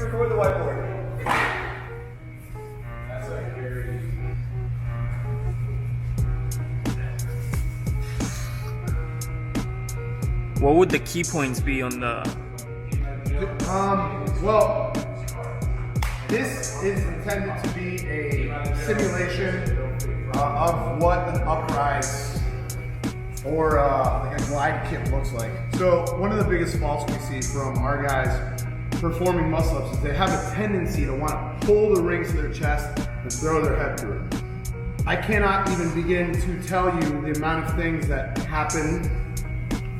record the whiteboard. That's like very. What would the key points be on the? Well, this is intended to be a simulation of what an uprise or like a glide kick looks like. So one of the biggest faults we see from our guys performing muscle ups is they have a tendency to want to pull the rings to their chest and throw their head through it. I cannot even begin to tell you the amount of things that happen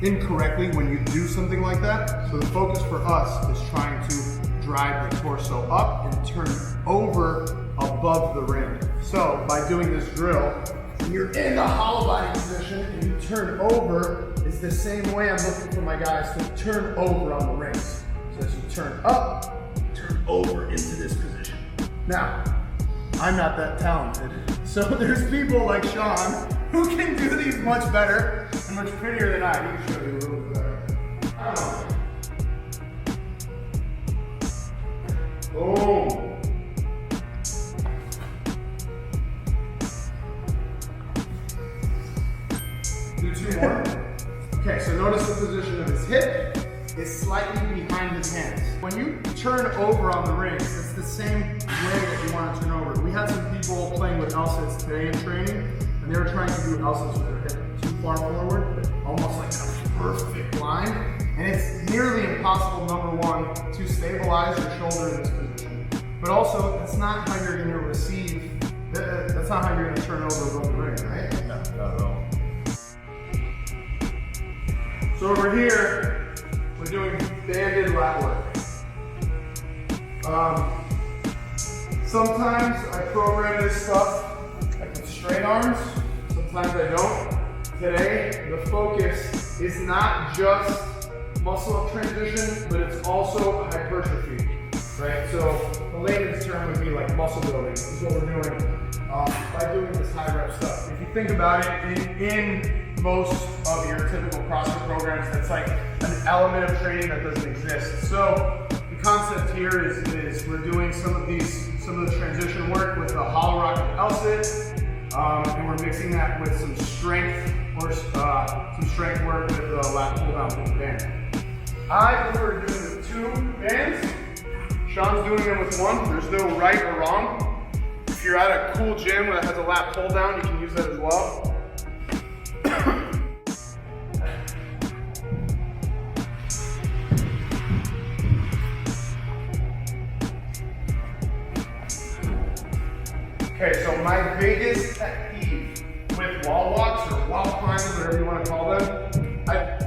incorrectly when you do something like that. So the focus for us is trying to drive the torso up and turn over above the ring. So by doing this drill, when you're in the hollow body position and you turn over, it's the same way I'm looking for my guys to turn over on the rings. So as you turn up, turn over into this position. Now, I'm not that talented. So there's people like Sean who can do these much better and much prettier than I. He can show you a little bit better. Boom. Do two more. Okay, so notice the position of his hip is slightly behind his hands. When you turn over on the rings, it's the same way that you want to turn over. We had some people playing with L-sits today in training, and they were trying to do L-sits with their hip too far forward, almost like a perfect line. And it's nearly impossible, number one, to stabilize your shoulder in this position. But also, that's not how you're going to receive, that's not how you're going to turn over above the ring, right? No, not at all. So over here, we're doing banded lat work. Sometimes I program this stuff like with straight arms, sometimes I don't. Today, the focus is not just muscle up transition, but it's also hypertrophy, right? So the layman's term would be like muscle building. This is what we're doing by doing this high rep stuff. If you think about it, in most of your typical CrossFit programs, that's like an element of training that doesn't exist. So the concept here is we're doing some of the transition work with a hollow rocket L-sit, and we're mixing that with some strength or some strength work with a lat pull down with the band. I prefer doing it with two bands. Sean's doing it with one. There's no right or wrong. If you're at a cool gym that has a lat pull down, you can use that as well. Okay, so my biggest pet peeve with wall walks or wall climbs, whatever you want to call them,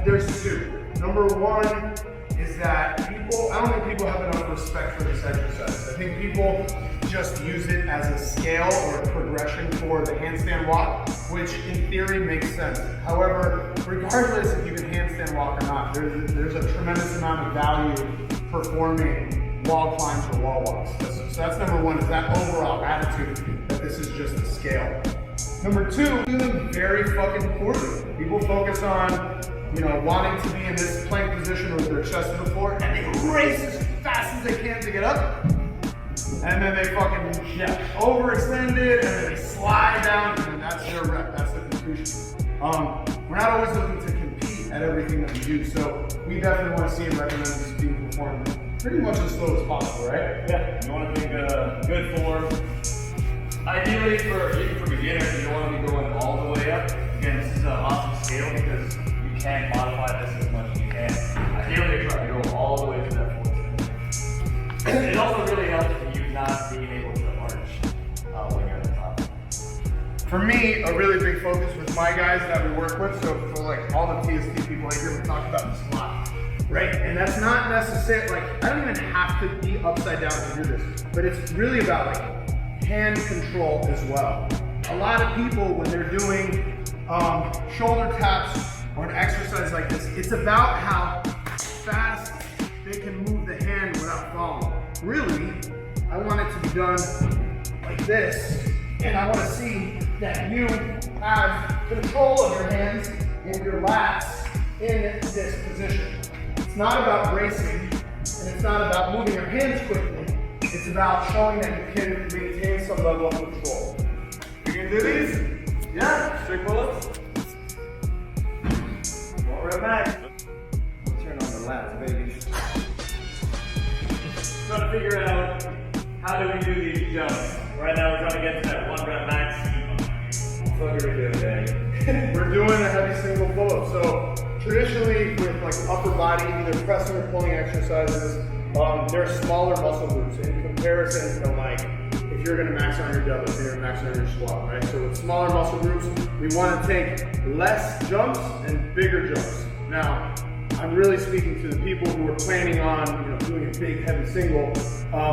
there's two. Number one is that I don't think people have enough respect for this exercise. I think people just use it as a scale or a progression for the handstand walk, which in theory makes sense. However, regardless if you can handstand walk or not, there's a tremendous amount of value performing wall climbs or wall walks. So that's number one, is that overall attitude that this is just a scale. Number two, do them very fucking poorly. People focus on, wanting to be in this plank position with their chest to the floor, and they race as fast as they can to get up. And then they fucking overextend it, and then they slide down, and then that's their rep, that's the completion. We're not always looking to compete at everything that we do, so we definitely want to see and recommend this being performed pretty much as slow as possible, right? Yeah, you want to make a good form. Ideally, even for beginners, you don't want to be going all the way up. Again, this is an awesome scale because you can modify this as much as you can. Ideally, try to go all the way to that force. It also really helps if you not being able to arch when you're at the top. For me, a really big focus with my guys that we work with, so for like all the TST people I hear, we talk about this a lot, right? And that's not necessarily, like, I don't even have to be upside down to do this, but it's really about like hand control as well. A lot of people, when they're doing shoulder taps or an exercise like this, it's about how fast they can move the hand without falling. Really, I want it to be done like this, and I want to see that you have control of your hands and your lats in this position. It's not about racing, and it's not about moving your hands quickly. It's about showing that you can maintain some level of control. You can do these? Yeah, strict pull-ups. 1 rep max. Turn on the lats, baby. Trying to figure out how do we do these jumps. Right now we're trying to get to that 1 rep max. What are we doing, Daddy? We're doing a heavy single pull-up. So traditionally with like upper body, either pressing or pulling exercises, they're smaller muscle groups in comparison to like if you're gonna max on your deadlift, you're max on your squat, right? So with smaller muscle groups, we wanna take less jumps and bigger jumps. Now, I'm really speaking to the people who are planning on doing a big heavy single.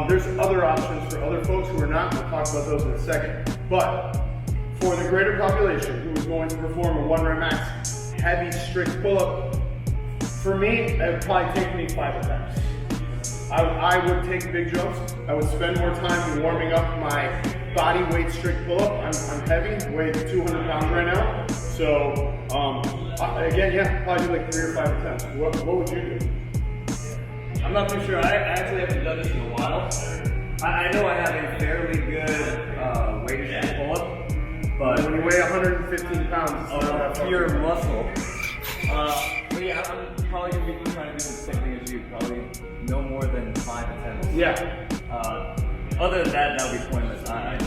There's other options for other folks who are not. We'll talk about those in a second. But for the greater population who is going to perform a 1 rep max heavy strict pull-up, for me, it would probably take me 5 attempts. I would take big jumps. I would spend more time warming up my body weight strict pull-up. I'm heavy, weigh 200 pounds right now. So again, yeah, probably do like 3 or 5 attempts. What would you do? I'm not too sure. I actually haven't done this in a while. I know I have a fairly good weighted pull-up, but When you weigh 115 pounds, it's not that of far. pure muscle. But yeah, I'm probably gonna be trying to do the same thing as you. Probably no more than 5 attempts. Yeah. Other than that, that would be pointless. I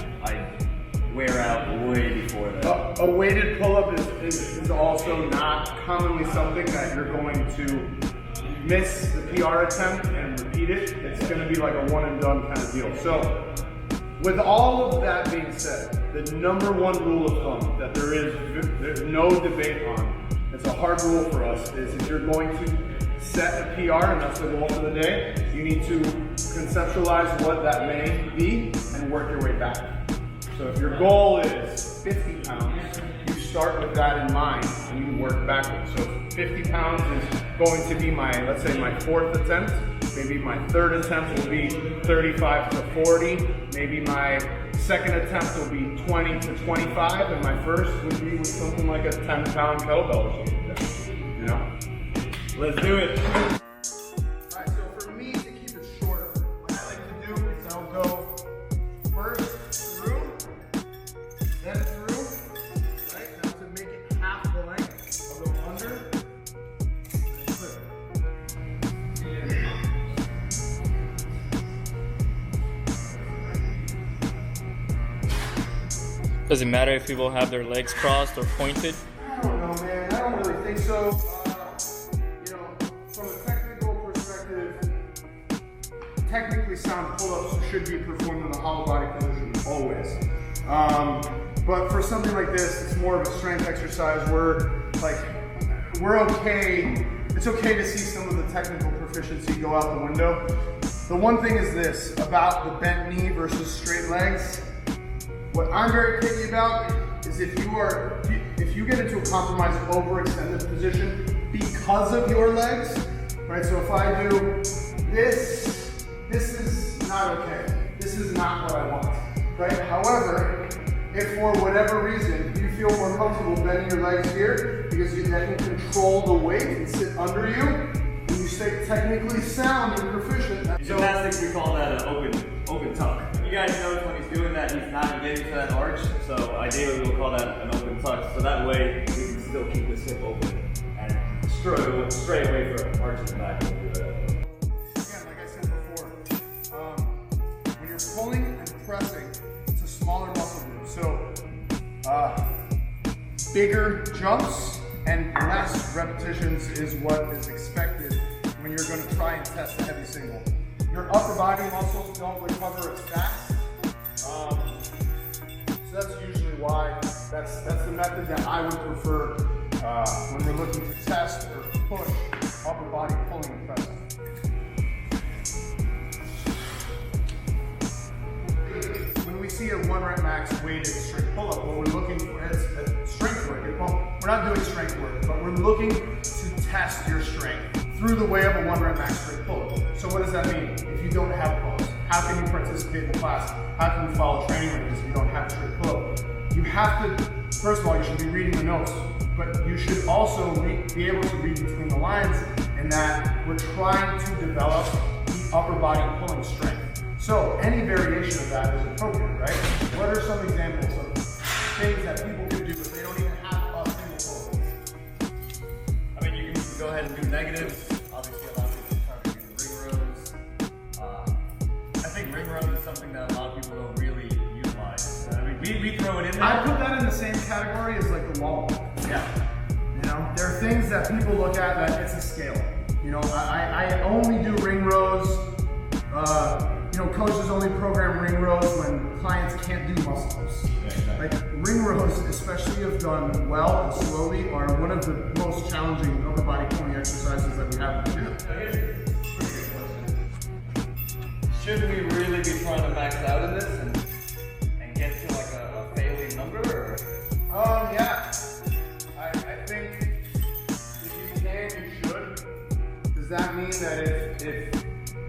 wear out way before that. A weighted pull-up is also not commonly something that you're going to miss the PR attempt and repeat it. It's going to be like a one and done kind of deal. So with all of that being said, the number one rule of thumb that there's no debate on, it's a hard rule for us, is if you're going to set a PR, and that's the goal for the day, you need to conceptualize what that may be and work your way back. So if your goal is 50 pounds, you start with that in mind and you work backwards. So 50 pounds is going to be my, let's say my 4th attempt. Maybe my 3rd attempt will be 35 to 40. Maybe my 2nd attempt will be 20 to 25. And my 1st would be with something like a 10-pound kettlebell or something like that. You know? Let's do it. Alright, so for me, to keep it short, what I like to do is I'll go first through, then through, right? Now to make it half the length, I'll go under, and flip. Does it matter if people have their legs crossed or pointed? I don't know, man. I don't really think so. From a technical perspective, technically sound pull-ups should be performed in the hollow body position always. But for something like this, it's more of a strength exercise. We're okay. It's okay to see some of the technical proficiency go out the window. The one thing is this about the bent knee versus straight legs. What I'm very picky about is if you get into a compromised overextended position because of your legs, right? So if I do this is not okay. This is not what I want, right? However, if for whatever reason you feel more comfortable bending your legs here because you can control the weight and sit under you, and you stay technically sound and proficient. In gymnastics, we call that an open tuck. You guys notice when he's doing that, he's not getting to that arch. So ideally, we'll call that an open tuck. So that way, we can still keep this hip open and straight away for arch in the back. We'll do that. Again, like I said before, when you're pulling and pressing, it's a smaller muscle group. So bigger jumps and less repetitions is what is expected when you're going to try and test a heavy single. Your upper body muscles don't recover as fast. So that's usually why that's the method that I would prefer when we're looking to test or push upper body pulling and pressing. When we see a 1 rep max weighted strict pull-up, what we're looking for is strength work. Well, we're not doing strength work, but we're looking to test your strength through the way of a 1 rep max strict pull-up. So what does that mean? If you don't have pulls, how can you participate in the class? How can you follow training ranges if you don't have a strict pull-up? You have to, first of all, you should be reading the notes, but you should also be able to read between the lines in that we're trying to develop the upper body pulling strength. So any variation of that is appropriate, right? What are some examples of things that people can do if they don't even have a single focus? I mean, you can go ahead and do negatives. Obviously, a lot of people try to do ring rows. I think ring rows is something that a lot of people don't really utilize. I mean, we throw it in there. I put that in the same category as like the wall walk. Yeah. You know, there are things that people look at that it's a scale. You know, I only do ring rows. You know, coaches only program ring rows when clients can't do muscle ups. Yeah, exactly. Like ring rows, especially if done well and slowly, are one of the most challenging upper body pulling exercises that we have to do. Should we really be trying to max out in this and get to like a failing number? Or? Yeah. I think if you can, you should. Does that mean that if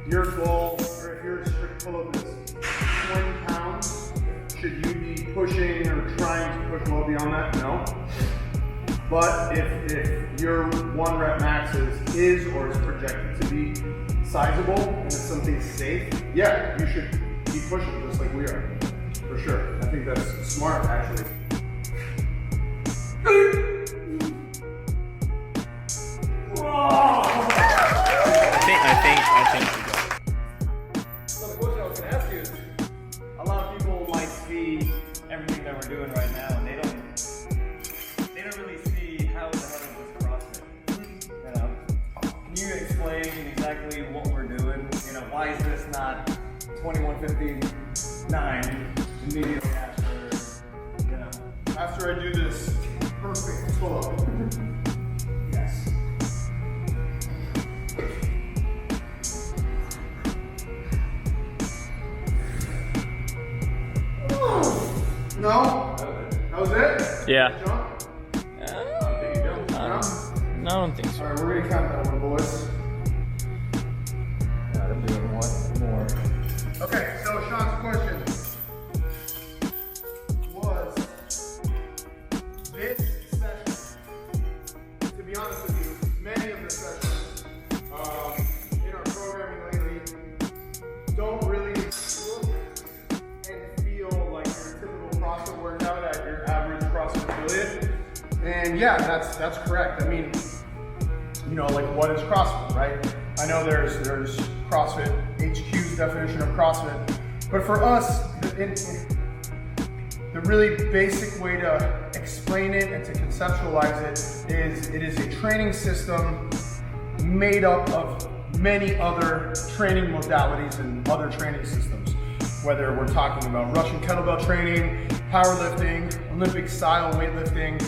your goal, or if your strict pull-up is 20 pounds, should you be pushing or trying to push well beyond that? No. But if your 1 rep max is or is projected to be sizable and it's something safe, yeah, you should be pushing just like we are. For sure. I think that's smart, actually. I think we go. So the question I was going to ask you is, a lot of people might see everything that we're doing right now, and they don't really see how the hell it was CrossFit. You know, can you explain exactly what we're doing? You know, why is this not 21:59 immediately after? You know, After I do this perfect pull-up. Yes. No? That was it? Yeah. Jump? No, I don't think so. Alright, we're gonna count that one, boys. Yeah, I'm doing one more. Okay, so Sean's question was this session, to be honest with you, many of the sessions in our programming lately don't really look and feel like your typical CrossFit workout at your average CrossFit affiliate. And yeah, that's correct. I mean, you know, like what is CrossFit, right? I know there's CrossFit HQ's definition of CrossFit, but for us, the really basic way to explain it and to conceptualize it is a training system made up of many other training modalities and other training systems. Whether we're talking about Russian kettlebell training, powerlifting, Olympic style weightlifting,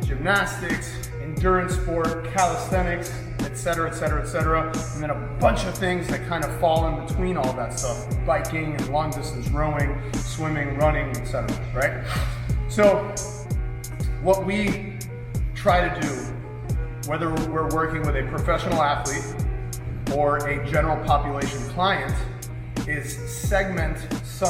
gymnastics, endurance sport, calisthenics, etc., etc., etc., and then a bunch of things that kind of fall in between all that stuff: biking and long distance rowing, swimming, running, etc., right? So what we try to do, whether we're working with a professional athlete or a general population client, is segment a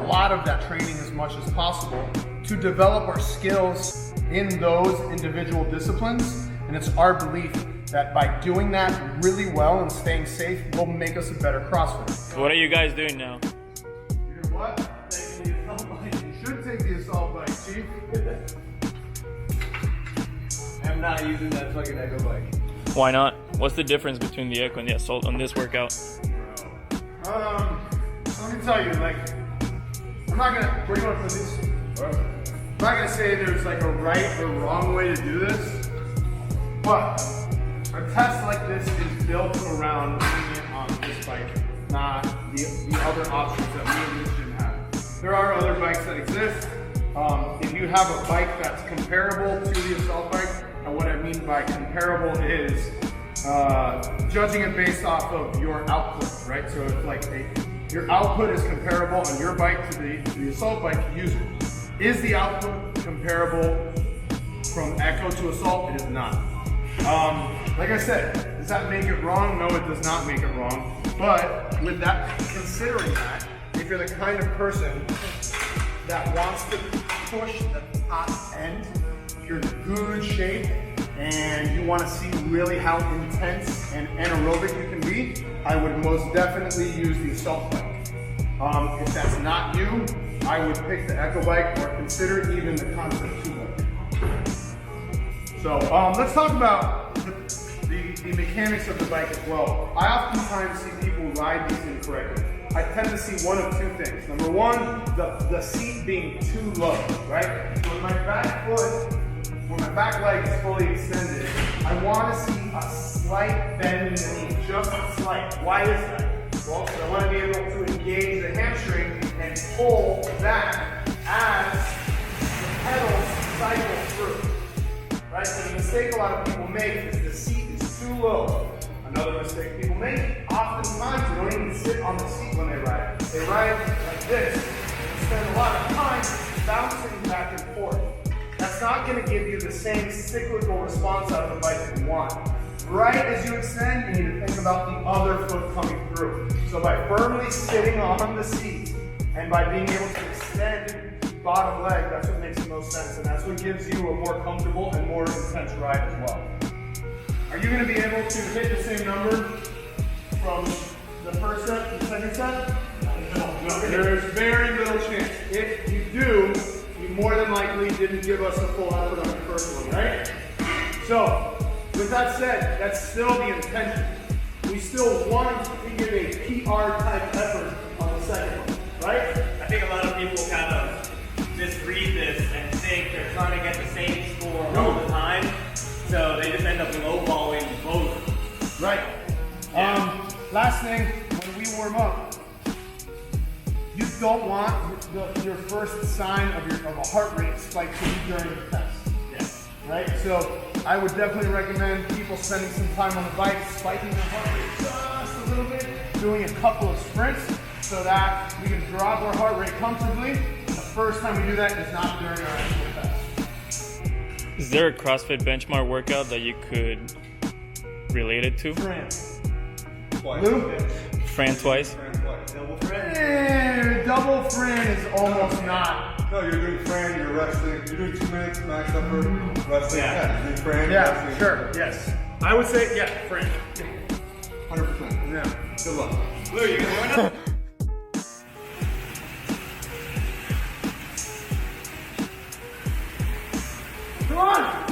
lot of that training as much as possible to develop our skills in those individual disciplines. And it's our belief that by doing that really well and staying safe will make us a better CrossFitter. So what are you guys doing now? You know what? Taking the assault bike. You should take the assault bike, Chief. I'm not using that fucking Echo bike. Why not? What's the difference between the Echo and the Assault on this workout? Let me tell you, like, I'm not gonna, we're going for this. I'm not gonna say there's like a right or wrong way to do this, but a test like this is built around doing it on this bike, not the other options that we in this gym have. There are other bikes that exist. If you have a bike that's comparable to the assault bike, and what I mean by comparable is judging it based off of your output, right? So if like your output is comparable on your bike to the assault bike, use it. Is the output comparable from Echo to assault? It is not. Like I said, does that make it wrong? No, it does not make it wrong. But with that, considering that, if you're the kind of person that wants to push the top end, if you're in good shape and you want to see really how intense and anaerobic you can be, easy, I would most definitely use the assault bike. If that's not you, I would pick the Echo bike or consider even the Concept 2 bike. So let's talk about the mechanics of the bike as well. I oftentimes see people ride these incorrectly. I tend to see one of two things. Number one, the seat being too low, right? So when my back leg is fully extended, I want to see a slight bend in the knee, just slight. Why is that? Well, so I want to be able to engage the hamstring and pull back as the pedals cycle through. Right? So the mistake a lot of people make is the seat is too low. Another mistake people make, oftentimes they don't even sit on the seat when they ride. They ride like this and spend a lot of time bouncing back and forth. That's not going to give you the same cyclical response out of the bike that you want. Right as you extend, you need to think about the other foot coming through. So by firmly sitting on the seat and by being able to extend the bottom leg, that's what makes the most sense. And that's what gives you a more comfortable and more intense ride as well. Are you going to be able to hit the same number from the first set to the second set? No. There's very little chance. If you do, you more than likely didn't give us a full effort on the first one, right? So, with that said, that's still the intention. We still want to give a PR type effort on the second one, right? I think a lot of people kind of misread this and think they're trying to get the same score all the time, so they just end up lowballing both. Right. Last thing, when we warm up, you don't want your first sign of a heart rate spike to be during the test. Yes. Right? So I would definitely recommend people spending some time on the bike, spiking their heart rate just a little bit, doing a couple of sprints so that we can drop our heart rate comfortably. And the first time we do that is not during our actual test. Is there a CrossFit benchmark workout that you could relate it to? Fran. Twice. Lou? Fran twice? Twice. Double friend. Double Fran is almost not. No, you're doing Fran, you're resting. You're doing 2 minutes max effort, resting. Yeah. You're doing Fran, Yeah, resting. sure, yes. I would say, yeah, Fran. 100%. Yeah. Good luck. Lou, you gonna join us? Come on!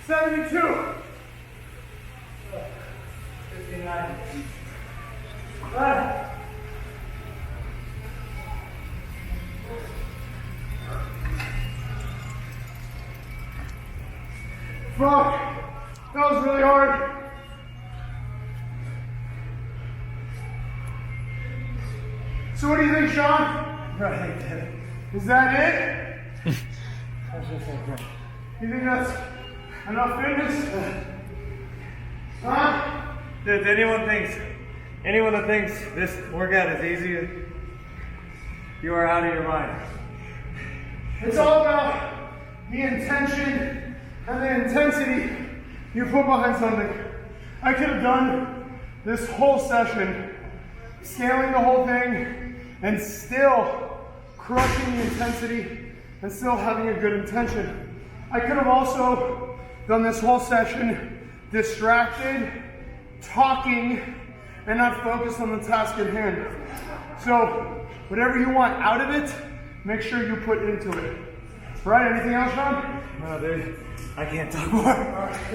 72. 59. Fuck! That was really hard. So what do you think, Sean? Right. Is that it? You think that's enough fitness? Huh? Dude, anyone that thinks this workout is easy, you are out of your mind. It's all about the intention and the intensity you put behind something. I could have done this whole session, scaling the whole thing, and still crushing the intensity and still having a good intention. I could have also done this whole session distracted, talking, and not focused on the task at hand. So, whatever you want out of it, make sure you put into it. Right, anything else, Sean? No, dude, I can't talk more. All right,